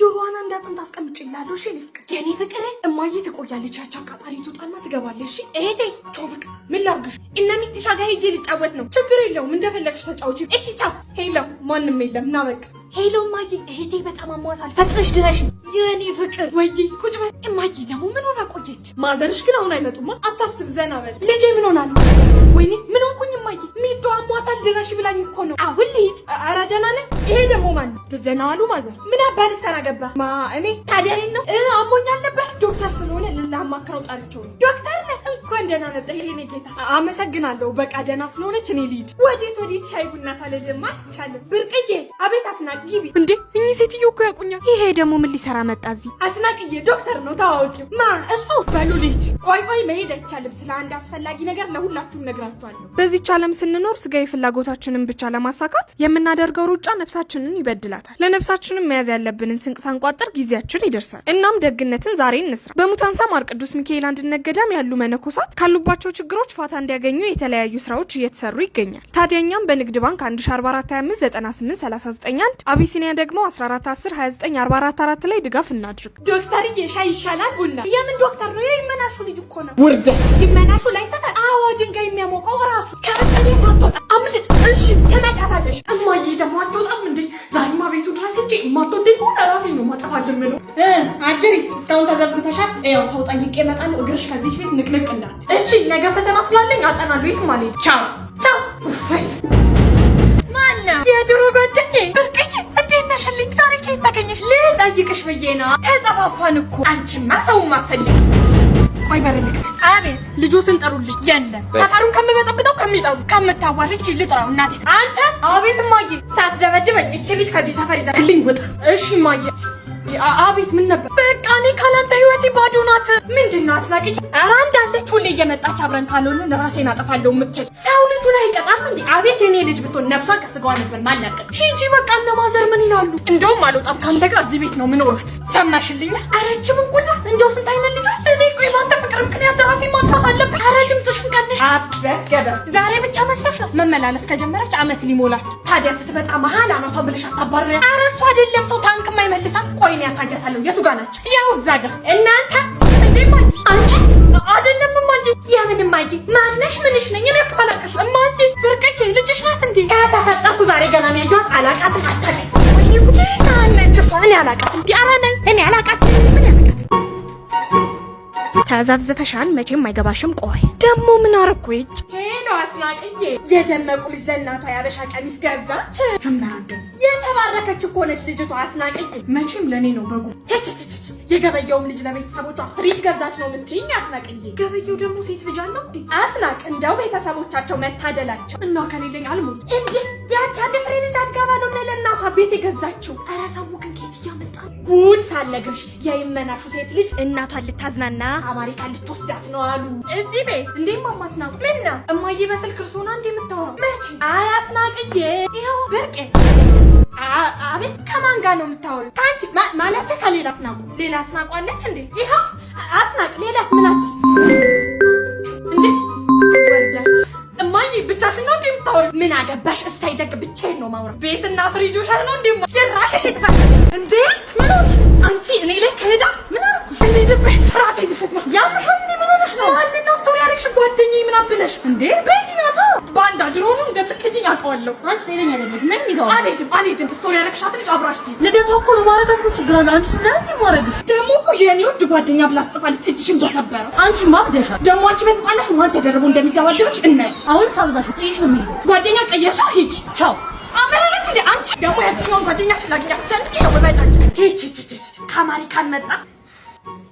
የዶሮዋን እንዳጥንት አስቀምጬላለሁ። እሺ የኔ ፍቅር እማዬ ትቆያለች። ያቻ አቃጣሪ ትውጣና ትገባለች። እሺ እህቴ ቻው። በቃ ምን ላድርግሽ? እና ሚጥሻ ጋር ሄጄ ልጫወት ነው። ችግር የለውም እንደፈለግሽ ተጫውቺ። እሺ ቻው። ሄሎ ማንም የለም እና በቃ ሄሎ እማዬ እህቴ በጣም አሟታል፣ ፈጥነሽ ድረሽ የኔ ፍቅር። ወይ ቁጭ በል እማዬ። ደግሞ ምን ሆና ቆየች? ማዘርሽ ግን አሁን አይመጡማ። አታስብ፣ ዘና በል ልጄ። ምን ሆና ነው? ወይኔ ምን ሆንኩኝ እማዬ? ሚጡ አሟታል ድረሽ ብላኝ እኮ ነው። አሁን ልሂድ። ኧረ ደህና ነኝ። ይሄ ደግሞ ማን ነው? ደህና ዋሉ ማዘር። ምን አባል ሰራ ገባ እኔ ታዲያ እኔን ነው አሞኛል ነበር። ዶክተር ስለሆነ ልላማክረው ጠርቼው ነው። ዶክተር ነህ? እንኳን ደህና መጣ የኔ ጌታ። አመሰግናለሁ። በቃ ደህና ስለሆነች እኔ ልሂድ። ወዴት ሻይ ቡና ሳልልማ አይቻልም። ብርቅዬ። አቤት አስናቅ ግቢ። እንዴ እኚህ ሴትዮ እኮ ያውቁኛል። ይሄ ደግሞ ምን ሊሰራ መጣ እዚህ? አስናቅዬ ዶክተር ነው ታዋቂው። እሱ በሉ ልሂድ። ቆይ መሄድ አይቻልም። ስለ አንድ አስፈላጊ ነገር ለሁላችሁም ነግራችኋለሁ። በዚህች ዓለም ስንኖር ስጋዊ ፍላጎታችንን ብቻ ለማሳካት የምናደርገው ሩጫ ነፍሳችንን ይበድላታል። ለነፍሳችንን መያዝ ያለብንን ስንቅ ሳንቋጥር ጊዜያችን ይደርሳል። እናም ደግነትን ዛሬ እንስራ። በሙታንሳ ማር ቅዱስ ሚካኤል አንድነት ገዳም ያሉ መነኮሳት ካሉባቸው ችግሮች ፋታ እንዲያገኙ የተለያዩ ስራዎች እየተሰሩ ይገኛል። ታዲያኛም በንግድ ባንክ 14259839 አቢሲኒያ ደግሞ 14102944 ላይ ድጋፍ እናድርግ። ዶክተርዬ ሻይ ይሻላል ቡና? የምን ዶክተር ነው? የይመናሹ ልጅ እኮ ነው። ውርደት። ይመናሹ ላይ ሰፈር። አዎ ድንጋይ የሚያሞቀው ራሱ። ከቤት አትወጣ። አምልጥ። እሺ ትመጣለሽ። እማዬ ደግሞ አትወጣም እንዴ? ዛሬማ ቤቱ ድረስ እንጂ ማትወደኝ ከሆነ ራሴ ነው ማጠፋልም ነው። አጀሪት እስካሁን ተዘብዝተሻል። ያው ሰው ጠይቄ እመጣለሁ። እግርሽ ከዚህ ቤት ንቅንቅ እንዳት። እሺ ነገ ፈተና ስላለኝ አጠናለሁ። የት ማለት ቻው ቻው። ማነው? የድሮ ጓደኛዬ ብርቅዬ። እንዴት ነሽልኝ? ዛሬ ከየት ታገኘሽ? ልጠይቅሽ ብዬ ነው። ተጠፋፋን እኮ። አንቺማ ሰውም አትፈልጊ። ቆይ በር ልክፈት። አቤት። ልጆትን ጠሩልኝ። የለም ሰፈሩን ከምበጠብጠው ከሚጠሩ ከምታዋርጅ ልጥራው። እናቴ አንተ። አቤት እማዬ። ሳትደበድበኝ እቺ ልጅ ከዚህ ሰፈር ይዘክልኝ ውጣ። እሺ እማዬ። አቤት ምን ነበር? በቃ እኔ ካላንተ ህይወቴ ባዶ ናት። ምንድነው አስናቅኝ? ኧረ እንዳለች ሁሌ እየመጣች አብረን ካልሆንን ራሴን አጠፋለሁ የምትል ሰው ልጁን አይቀጣም እንዴ? አቤት የኔ ልጅ ብትሆን ነፍሷ ከስጋዋ ነበር ማናቀቅ። ሂጂ በቃ። እነ ማዘር ምን ይላሉ? እንደውም አልወጣም ካንተ ጋር እዚህ ቤት ነው ምኖርት። ሰማሽልኝ? አረች ምን ጉዳ። እንደው ስንት አይነት ልጅ አለ። እኔ ቆይ ባንተ ፍቅር ምክንያት ራሴን ማጥፋት አለብኝ። አረ ድምፅሽን ቀንሽ። አበስ ገበር። ዛሬ ብቻ መስሎሽ ነው? መመላለስ ከጀመረች አመት ሊሞላት። ታዲያ ስትመጣ መሀል አናቷ ብለሽ አታባረረ። አረ እሱ አይደለም ሰው ታንክ የማይመልሳት። ቆይ ነው ያሳያታለሁ። የቱ ጋር ናቸው? ያው እዛ ጋር። እናንተ እንዴ ማይ አንቺ አይደለም እማዬ። የምን እማዬ? ማነሽ? ምንሽ ነኝ? እኔ እኮ አላውቅሽ እማዬ። ብርቅዬ ልጅሽ ናት እንዴ? ከተፈጠርኩ ዛሬ ገና ነው ያየኋት። አላውቃትም። አታውቅም? ወይኔ ጉዴ። አለች እሷ። እኔ አላውቃትም። እንዴ ኧረ ነኝ። እኔ አላውቃትም። ምን ያላውቃት? ተዘብዝፈሻል። መቼም አይገባሽም። ቆይ ደግሞ ምን አረኩኝ? ሄሎ አስናቅዬ። የደመቁ ልጅ ለእናቷ ያበሻ ቀሚስ ገዛች። ጀመራንደ የተባረከች እኮ ነች ልጅቷ አስናቅዬ። መቼም ለኔ ነው በጉ። የገበየውም ልጅ ለቤተሰቦቿ ፍሪጅ ገዛች ነው የምትይኝ አስናቅዬ? ገበየው ደግሞ ሴት ልጅ አለው እንዴ? አስናቅ እንደው ቤተሰቦቻቸው መታደላቸው። እና ከሌለኝ አልሞት እንዴ። ያቺ አንድ ፍሬ ልጅ አትገባ ነው ለእናቷ ቤት የገዛችው። ኧረ ሰው ግን ኬት እያመጣ ጉድ ሳለግርሽ። የይመናሹ ሴት ልጅ እናቷን ልታዝናና አሜሪካ ልትወስዳት ነው አሉ እዚህ ቤት። እንዴ ማማ አስናቁ ምን ነው እማዬ? በስልክ እርሶና እንዴ የምታወራው? መቼ? አይ አስናቅዬ ይኸው ብርቄ። አቤት። ከማን ጋር ነው የምታወሪው? ታንቺ ማለት ከሌላ አስናቁ። ሌላ አስናቁ አለች እንዴ? ይኸው አስናቅ። ሌላስ ምን አለች እንዴ? ወርዳት እማዬ ብቻሽን ነው እንዴ የምታወሪው? ምን አገባሽ? እስታይ ደግ ብቻዬን ነው ማውራት። ቤትና ፍሪጅ ውሻት ነው እንዴ? ጭራሽ ሽጥፋ እንዴ? ምን አንቺ እኔ ላይ ከሄዳት ምን አልኩ? እንዴ ደብረ ራሴ ልፈት ነው ያምሻው። እንዴ ምን ሆነሽ ነው? ማንን ነው ስቶሪ ያለሽ? ጓደኛዬ ምን አብለሽ እንዴ? ቤቲናታ ባንዳ ድሮኑ እንደምትከጂኝ አውቀዋለሁ። አንቺ ጤነኛ አይደለሽ። ምን ይገው? አልሄድም። ስቶሪ ያለክሻት ልጅ አብራሽቲ ልደቷ እኮ ነው። ማረጋት ምን ችግር አለ? አንቺ ለምን ይማረግሽ? ደግሞ እኮ የኔ ውድ ጓደኛ ብላ ትጽፋለች። እጅሽን በሰበረው። አንቺ ማብደሻ ደግሞ አንቺ በተጣላሽ ማን ተደረበው እንደሚደባደብሽ እናይ። አሁን ሳብዛሽ ጥይሽ ነው የሚሄደው። ጓደኛ ቀየርሻ። ሂጂ ቻው። አመራለች እንዴ አንቺ? ደግሞ ያቺኛውን ጓደኛሽ ላግኛት ቻልክ ነው ወጣጭ። ሂጂ ከአሜሪካን መጣ።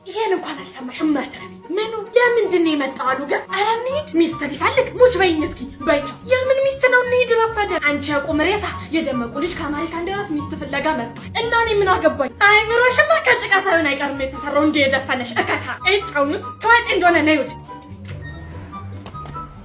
ይሄን እንኳን አልሰማሽም? ማትረቢ ምኑ የምንድን ነው የመጣው አሉ። ግን ኧረ እንሂድ። ሚስት ሊፈልግ ሙች በይኝ እስኪ በይቻው። የምን ሚስት ነው? እንሂድ። ረፈደ። አንቺ የቁም ሬሳ። የደመቁ ልጅ ከአሜሪካን ድረስ ሚስት ፍለጋ መጣ እና እኔ ምን አገባኝ? አይ ብሮሽማ ከጭቃ ሳይሆን አይቀርም የተሰራው። እንደ የደፈነሽ እከካ እጫውንስ ተዋጭ እንደሆነ ነው ይውጭ።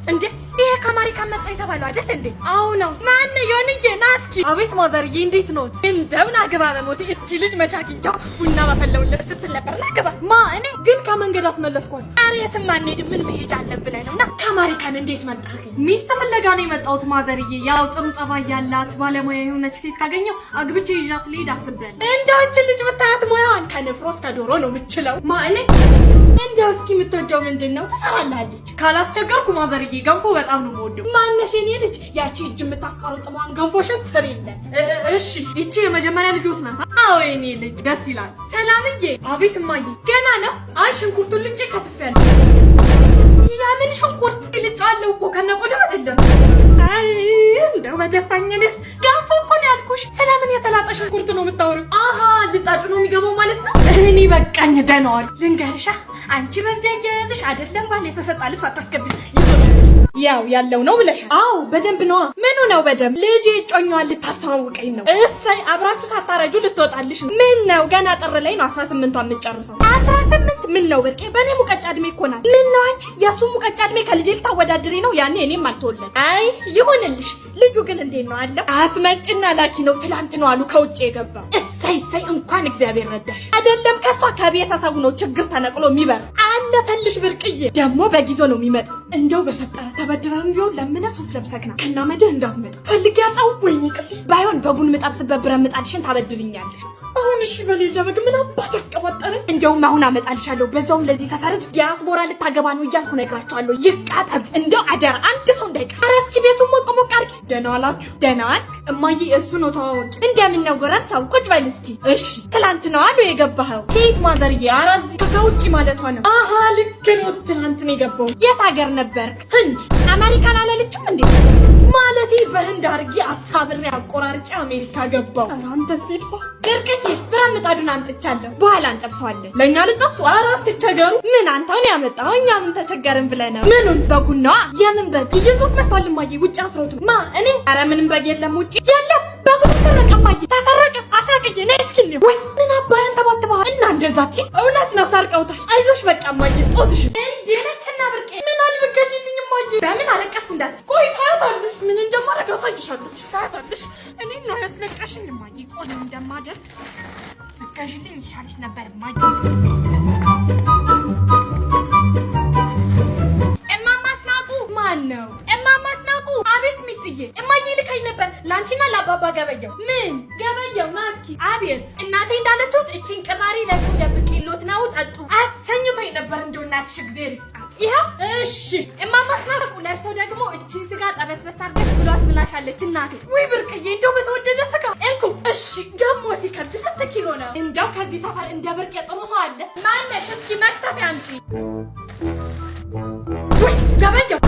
እንዴ ይሄ ከአሜሪካን መጣ የተባለው አይደል እንዴ? አዎ ነው። ማን ነው? ዮንዬ ና እስኪ እስኪ። አቤት ማዘርዬ እንዴት ኖት? እንደምን አግባ በሞቴ እቺ ልጅ መቻኪንቻው ቡና ባፈለውለት ስትል ነበር። ናግባ ማ እኔ ግን ከመንገድ አስመለስኳት። ኧረ የትም አንሄድም ምን መሄድ አለን ብለህ ነውና። ከአሜሪካን እንዴት መጣህ? ሚስት ፍለጋ ነው የመጣሁት ማዘርዬ። ያው ጥሩ ጸባይ ያላት ባለሙያ የሆነች ሴት ካገኘው አግብቼ ይዣት ልሄድ አስቤያለሁ። እንደው እቺ ልጅ ብታያት ሙያዋን ከንፍሮ እስከ ዶሮ ነው የምትችለው። ማ እኔ እንደው እስኪ የምትወደው ምንድነው? ትሰራላለች። ካላስቸገርኩ ማዘርዬ ገንፎ በጣም ነው የምወደው። ማነሽ የኔ ልጅ? ያቺ እጅ የምታስቆርጥመዋን ገንፎሽን ስሪለት። እሺ ይቺ የመጀመሪያ ልጆት ናት? አዎ የኔ ልጅ ደስ ይላል። ሰላምዬ። አቤት እማዬ። ገና ነው? አይ ሽንኩርቱን ልጬ ከትፌያለሁ። ያምን ሽንኩርት ልጫለሁ እኮ ከነቆዳው አይደለም። አይ እንደው በደፋኝነስ ገንፎ እኮ ነው ያልኩሽ። ስለምን የተላጠ ሽንኩርት ነው የምታወሪው? አሃ ልጣጩ ነው የሚገባው ማለት ነው። እኔ በቃኝ ደናዋል። ልንገርሻ አንቺ በዚያ እያያዝሽ አይደለም ባል የተሰጣ ልብስ አታስገቢ። ያው ያለው ነው ብለሻል። አዎ በደንብ ነው። ምኑ ነው በደንብ? ልጄ እጮኛዋን ልታስተዋውቀኝ ነው። እሰይ አብራችሁ ሳታረጁ ልትወጣልሽ። ምን ነው ገና ጥር ላይ ነው 18ቷን የምትጨርሰው። 18 ምን ነው በቃ በኔ ሙቀጫ እድሜ እኮ ናት። ምን ነው አንቺ የሱ ሙቀጫ እድሜ ከልጄ ልታወዳድሪ ነው? ያኔ እኔም አልተወለድኩም። አይ ይሁንልሽ። ልጁ ግን እንዴት ነው አለ? አስመጭና ላኪ ነው። ትላንት ነው አሉ ከውጭ የገባ። እሰይ እሰይ እንኳን እግዚአብሔር ረዳሽ። አይደለም ከሷ ከቤተሰቡ ነው ችግር ተነቅሎ የሚበር አለፈልሽ። ብርቅዬ ደግሞ በጊዜው ነው የሚመጣው። እንደው በፈጠረ ተበድረን ቢሆን ለምን ሱፍ ለብሰክና ከናመድህ እንዳትመጣ ፈልግ ያጣው። ወይኔ ቅልሽ ባይሆን በጉን ምጣብስበት ብረት ምጣድሽን ታበድርኛለሽ። አሁን እሺ በሌላ በግ ምን አባት ያስቀባጠረ። እንደውም አሁን አመጣልሻለሁ። በዛውም ለዚህ ሰፈር ዲያስፖራ ልታገባ ነው እያልኩ ነግራቸዋለሁ። ይቃጠል እንደው አደር አንድ ሰው እንዳይቀር። ኧረ እስኪ ቤቱን ሞቅ ሞቅ አድርጊ። ደህና ዋላችሁ? ደህና ዋልክ እማዬ? እሱ ነው ተዋወቂ። እንደምን ነው ጎረም ሰው ቁጭ በል እስኪ። እሺ ትላንት ነው አሉ የገባኸው? ከየት ማዘርዬ? ኧረ እዚህ ከውጭ ማለቷ ነው። አሃ ልክ ነው ትላንት ነው የገባው። የት ሀገር ነበርክ? ህንድ። አሜሪካን አላለችም እንዴ? ማለቴ በህንድ አድርጌ አሳብሬ አቆራርጬ አሜሪካ ገባው። ኧረ አንተ ሲድፋ ድርቅዬ ብረት ምጣዱን አምጥቻለሁ። በኋላ እንጠብሰዋለን። ለእኛ ልጠብሱ? ኧረ አትቸገሩ። ምን አንተውን ያመጣው? እኛ ምን ተቸገርን ብለህ ነው? ምኑን? በጉን ነዋ። የምን በግ? ይዞት መጥቷል እማዬ ውጭ አስሮቱ። ማ እኔ? ኧረ ምንም በግ የለም ውጭ የለም። በጉ ተሰረቀ እማዬ ተሰረቀ። አስረቅዬ ነይ እስኪ ወይ ምን አባያን ተባትበሃል እና እንደዛች? እውነት ነው ሰርቀውታል። አይዞሽ በቃ እማዬ ጦስሽ እንዴ ነችና ብርቄ ምን አልበገሽልኝ እማዬ። በምን አለቀስኩ እንዳት ቆይ ታያታለሽ። ምን እንደማደርግ አሳይሻለሁ። ታያታለሽ። እኔ ነው ያስለቀሽኝ እማዬ። ቆይ እንደማደርግ በገሽልኝ ይሻልሽ ነበር እማዬ። እማማ አስናቁ። ማን ነው? እማማ አስናቁ። አቤት ሚጥዬ። እማዬ ልካኝ ነበር ላንቺና ለአባባ ገበየው። ምን ገበየው? ና እስኪ። አቤት እናቴ እንዳለችሁት እቺን ቅራሪ ለሱ ደብቄሎት ነው ጠጡ አሰኝቶኝ ነበር። እንደው እናትሽ እግዜር ይስጣት። ይኸው እሺ እማማ አስናቁ። ለእርሶ ደግሞ እቺን ስጋ ጠበስበስ አድርገሽ ብሏት ብላሻለች እናቴ። ወይ ብርቅዬ እንደው በተወደደ ስጋ እንኩ። እሺ ደግሞ ሲከብድ ስንት ኪሎ ነው? እንደው ከዚህ ሰፈር እንደ ብርቅ የጥሩ ሰው አለ? ማነሽ? እስኪ መክተፊያ አምጪ። ወይ ገበየው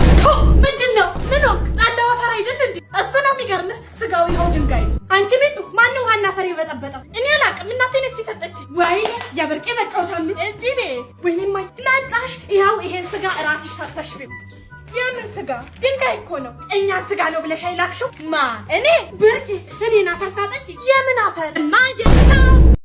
ምንድን ነው? ምን ሆንክ? ጣላው አፈር አይደል እንዴ? እሱ ነው የሚገርምህ። ስጋው ይኸው ድንጋይ ነው። አንቺ ቤቱ ማነው ዋና አፈር የበጠበጠው? እኔ አላውቅም። እናቴ ነች የሰጠች። ወይኔ የብርቄ መጫወቻ አሉ እዚህ ቤት። ወይኔ ማይ መጣሽ። ይኸው ይሄን ስጋ እራስሽ ሰርተሽ ቤት። የምን ስጋ? ድንጋይ እኮ ነው። እኛን ስጋ ነው ብለሽ አይላክሽው? ማ እኔ? ብርቄ እኔን አፈር ታጠጪ? የምን አፈር? ማየቻው